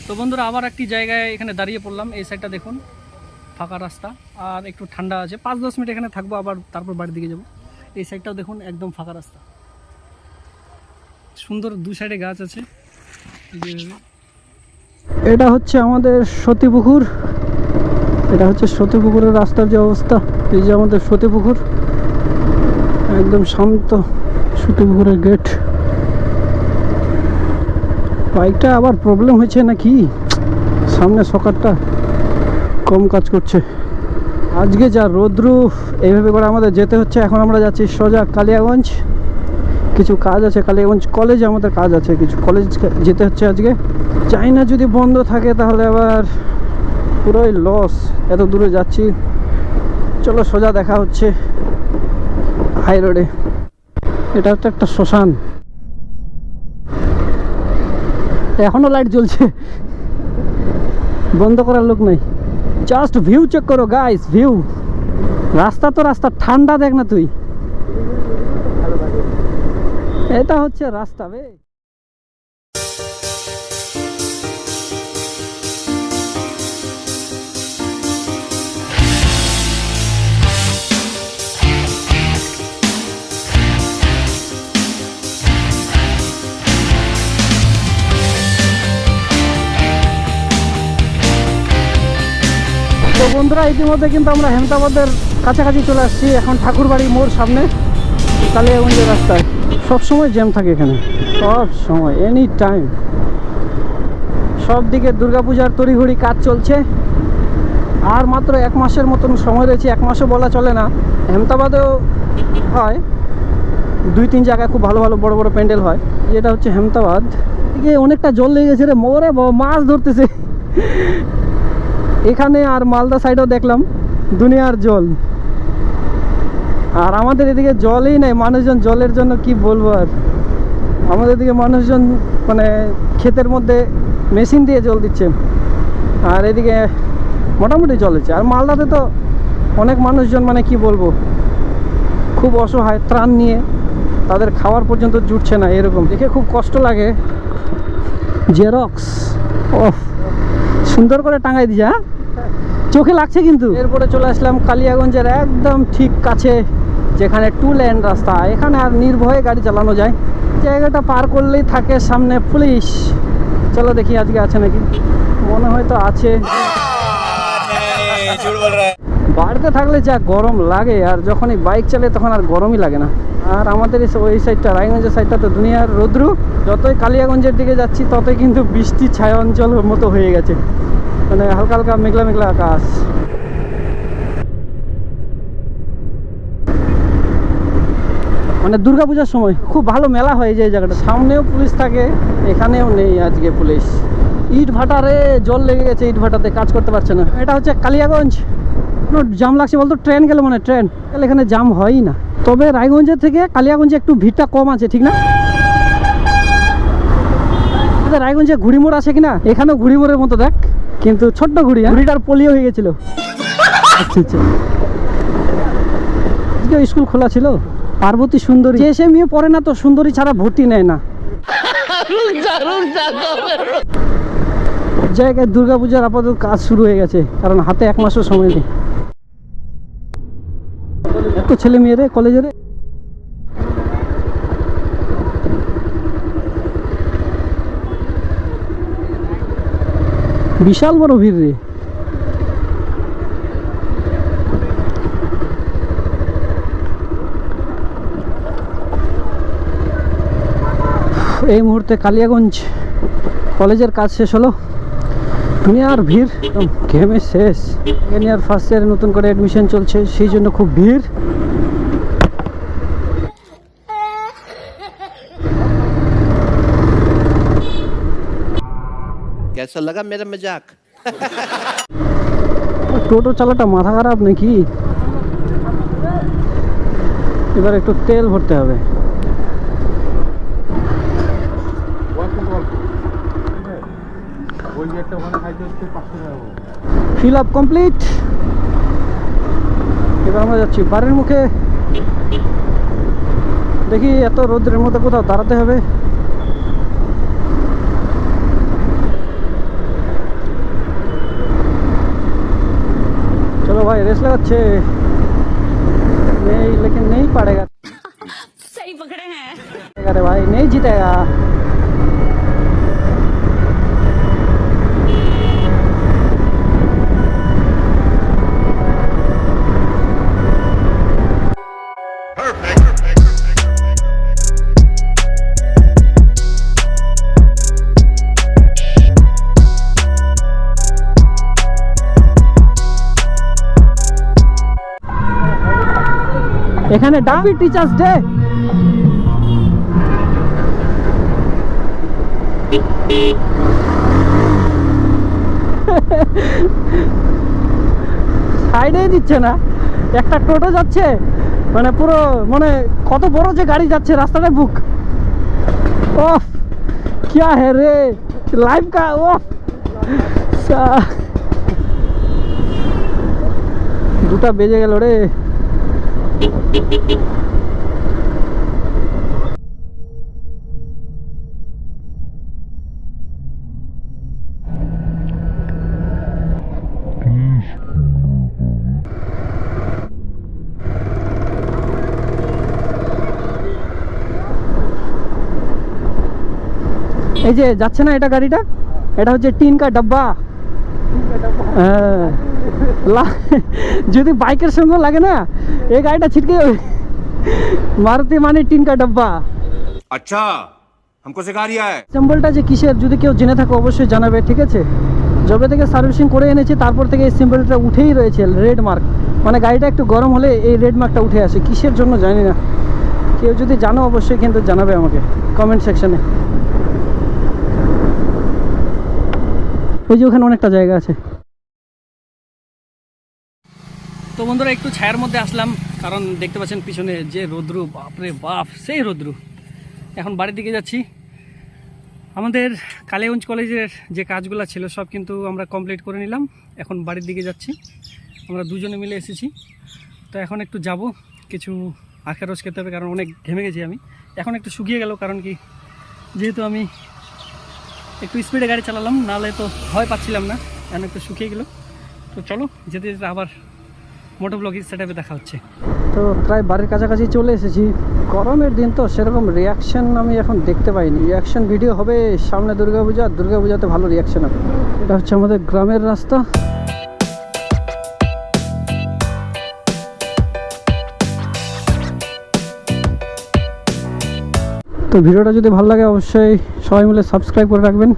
তো বন্ধুরা আবার একটি জায়গায় এখানে দাঁড়িয়ে পড়লাম। এই সাইডটা দেখুন, ফাঁকা রাস্তা আর একটু ঠান্ডা আছে। 5-10 মিনিট এখানে থাকবো, আবার তারপর বাড়ির দিকে যাবো। এই সাইডটাও দেখুন, একদম ফাঁকা রাস্তা, সুন্দর দু সাইডে গাছ আছে। এটা হচ্ছে আমাদের সতীপুকুর। এটা হচ্ছে সতীপুকুরের রাস্তার যে অবস্থা। এই যে আমাদের সতীপুকুর, একদম শান্ত সতীপুকুরের গেট। বাইকটা আবার প্রবলেম হয়েছে নাকি, সামনে সকারটা কম কাজ করছে। আজকে যা রোদ্রু, এইভাবে করে আমাদের যেতে হচ্ছে। এখন আমরা যাচ্ছি সোজা কালিয়াগঞ্জ, কিছু কাজ আছে কালিয়াগঞ্জ কলেজে, আমাদের কাজ আছে কিছু, কলেজ যেতে হচ্ছে আজকে। চাই না যদি বন্ধ থাকে তাহলে আবার পুরোই লস, এত দূরে যাচ্ছি। চলো সোজা দেখা হচ্ছে হাই রোডে। এটা হচ্ছে একটা শ্মশান, এখনো লাইট জ্বলছে, বন্ধ করার লোক নাই। জাস্ট ভিউ চেক করো গাইস, ভিউ। রাস্তা তো রাস্তা, ঠান্ডা দেখ না তুই। এটা হচ্ছে রাস্তা বে। তো বন্ধুরা ইতিমধ্যে কিন্তু আমরা হেমতাবাদের কাছাকাছি চলে আসছি। এখন ঠাকুরবাড়ি মোড় সামনে, কালিয়াগঞ্জের রাস্তায়। সবসময় জ্যাম থাকে এখানে, সব সময়, এনি টাইম। সব দিকে দুর্গাপূজার তড়িঘড়ি কাজ চলছে। আর মাত্র 1 মাসের মতন সময় রয়েছে। 1 মাসও বলা চলে না, হেমতাবাদেও হয় 2-3 জায়গায় খুব ভালো ভালো বড় বড় প্যান্ডেল হয়। যেটা হচ্ছে হেমতাবাদ। এদিকে অনেকটা জল লেগে গেছে রে, মোরে মাছ ধরতেছে এখানে। আর মালদা সাইডেও দেখলাম দুনিয়ার জল। আর আমাদের এদিকে জলই নেই, মানুষজন জলের জন্য কি বলবো। আর আমাদের এদিকে মানুষজন মানে ক্ষেতের মধ্যে মেশিন দিয়ে জল দিচ্ছে, আর এদিকে মোটামুটি জল হচ্ছে। আর মালদাতে তো অনেক মানুষজন মানে কি বলবো, খুব অসহায়, ত্রাণ নিয়ে তাদের খাওয়ার পর্যন্ত জুটছে না, এরকম দেখে খুব কষ্ট লাগে। জেরক্স অফ সুন্দর করে টাঙাই দিছে, হ্যাঁ চোখে লাগছে কিন্তু। এরপরে চলে আসলাম কালিয়াগঞ্জের একদম ঠিক কাছে, যেখানে 2 লেন রাস্তা। এখানে আর নির্ভয়ে গাড়ি চালানো যায়। জায়গাটা পার করলেই থাকে সামনে পুলিশ। চলো দেখি আজকে আছে নাকি, মনে হয় তো আছে। বাড়িতে থাকলে যা গরম লাগে, আর যখনই বাইক চালে তখন আর গরমই লাগে না। আর আমাদের ওই সাইডটা, রায়গঞ্জের সাইডটা তো দুনিয়ার রৌদ্রু। যতই কালিয়াগঞ্জের দিকে যাচ্ছি ততই কিন্তু বৃষ্টি ছায়া অঞ্চল মতো হয়ে গেছে, মানে হালকা হালকা মেঘলা মেঘলা আকাশ। মানে দুর্গাপূজার সময় খুব ভালো মেলা হয় এই জায়গাটা। সামনেও পুলিশ থাকে, এখানেও নেই আজকে পুলিশ। ইট ভাটারে জল লেগে গেছে, ইট ভাটাতে কাজ করতে পারছে না। এটা হচ্ছে কালিয়াগঞ্জ। জাম লাগছে বলতো, ট্রেন গেল মানে, ট্রেন গেলে এখানে জাম হয়ই না। তবে রায়গঞ্জের থেকে কালিয়াগঞ্জে একটু ভিড়টা কম আছে, ঠিক না? রায়গঞ্জে ঘুড়ি মোড় আছে কিনা, এখানেও ঘুড়ি মোড়ের মতো দেখ, কিন্তু ছোট্ট ঘুড়ি। ঘুড়িটার পোলিও হয়ে গেছিল। আচ্ছা আচ্ছা, আজকে স্কুল খোলা ছিল। পার্বতী সুন্দরী, যে সে মেয়ে পড়ে না তো সুন্দরী ছাড়া ভর্তি নেয় না। জায়গায় দুর্গাপূজার আপাতত কাজ শুরু হয়ে গেছে, কারণ হাতে 1 মাসও সময় নেই। এত ছেলে মেয়েরে কলেজের। বিশাল বড় ভিড় রে। এই মুহূর্তে কালিয়াগঞ্জ কলেজের কাজ শেষ হলো। দুনিয়ার ভিড়, ঘেমে শেষ। সেকেন্ড ইয়ার ফার্স্ট ইয়ারে নতুন করে অ্যাডমিশন চলছে, সেই জন্য খুব ভিড়। कैसा लगा मेरा मजाक? টোটো চালাটা মাথা খারাপ নাকি? এবার একটু তেল ভরতে হবে। Fill up complete. এবার আমরা যাচ্ছি বাড়ির মুখে। দেখি এত রোদ্রের মধ্যে কোথাও দাঁড়াতে হবে। রেস লাগাচ্ছে नहीं लेकिन नहीं पड़ेगा सही पकड़े हैं। अरे भाई नहीं जीतेगा এখানে ডাবি টিচার্স ডে সাইডে দিচ্ছে না একটা টোটো যাচ্ছে মানে পুরো মানে কত বড় যে গাড়ি যাচ্ছে রাস্তাটা বুক ওফ क्या है रे लाइव का ओफ দুটা বেজে গেল রে এই যে যাচ্ছে না এটা গাড়িটা এটা হচ্ছে টিন কা ডাব্বা হ্যাঁ যদি বাইকের সঙ্গে লাগে না এই গাড়িটা ছিটকে যাবে মারুতি মানে টিন কা ডাব্বা अच्छा हमको सिखा रिया है সিম্বলটা যে কিসের যদি কেউ জেনে থাকে অবশ্যই জানাবে ঠিক আছে যবে থেকে সার্ভিসিং করে এনেছি তারপর থেকে এই সিম্বলটা উঠেই রয়েছে রেড মার্ক মানে গাড়িটা একটু গরম হলে এই রেড মার্কটা উঠে আসে কিসের জন্য জানি না কেউ যদি জানো অবশ্যই কিন্তু জানাবে আমাকে কমেন্ট সেকশনে ওই যে ওখানে অনেকটা জায়গা আছে তো বন্ধুরা একটু ছায়ার মধ্যে আসলাম কারণ দেখতে পাচ্ছেন পিছনে যে রৌদ্রু বাপরে বাপ সেই রৌদ্রু এখন বাড়ির দিকে যাচ্ছি আমাদের কালিগঞ্জ কলেজের যে কাজগুলো ছিল সব কিন্তু আমরা কমপ্লিট করে নিলাম এখন বাড়ির দিকে যাচ্ছি আমরা দুজনে মিলে এসেছি তো এখন একটু যাব কিছু আখের রস খেতে হবে কারণ অনেক ঘেমে গেছি আমি এখন একটু শুকিয়ে গেল কারণ কি যেহেতু আমি একটু স্পিডে গাড়ি চালালাম নাহলে তো ভয় পাচ্ছিলাম না এখন একটু শুকিয়ে গেল তো চলো যেতে যেতে আবার মোটো ব্লগিং সেটআপে দেখা হচ্ছে তো প্রায় বাড়ির কাছাকাছি চলে এসেছি গরমের দিন তো সেরকম রিয়াকশন আমি এখন দেখতে পাইনি রিয়াকশন ভিডিও হবে সামনে দুর্গাপূজাতে ভালো রিয়াকশন হবে এটা হচ্ছে আমাদের গ্রামের রাস্তা তো ভিডিওটা যদি ভালো লাগে অবশ্যই সবাই মিলে সাবস্ক্রাইব করে রাখবেন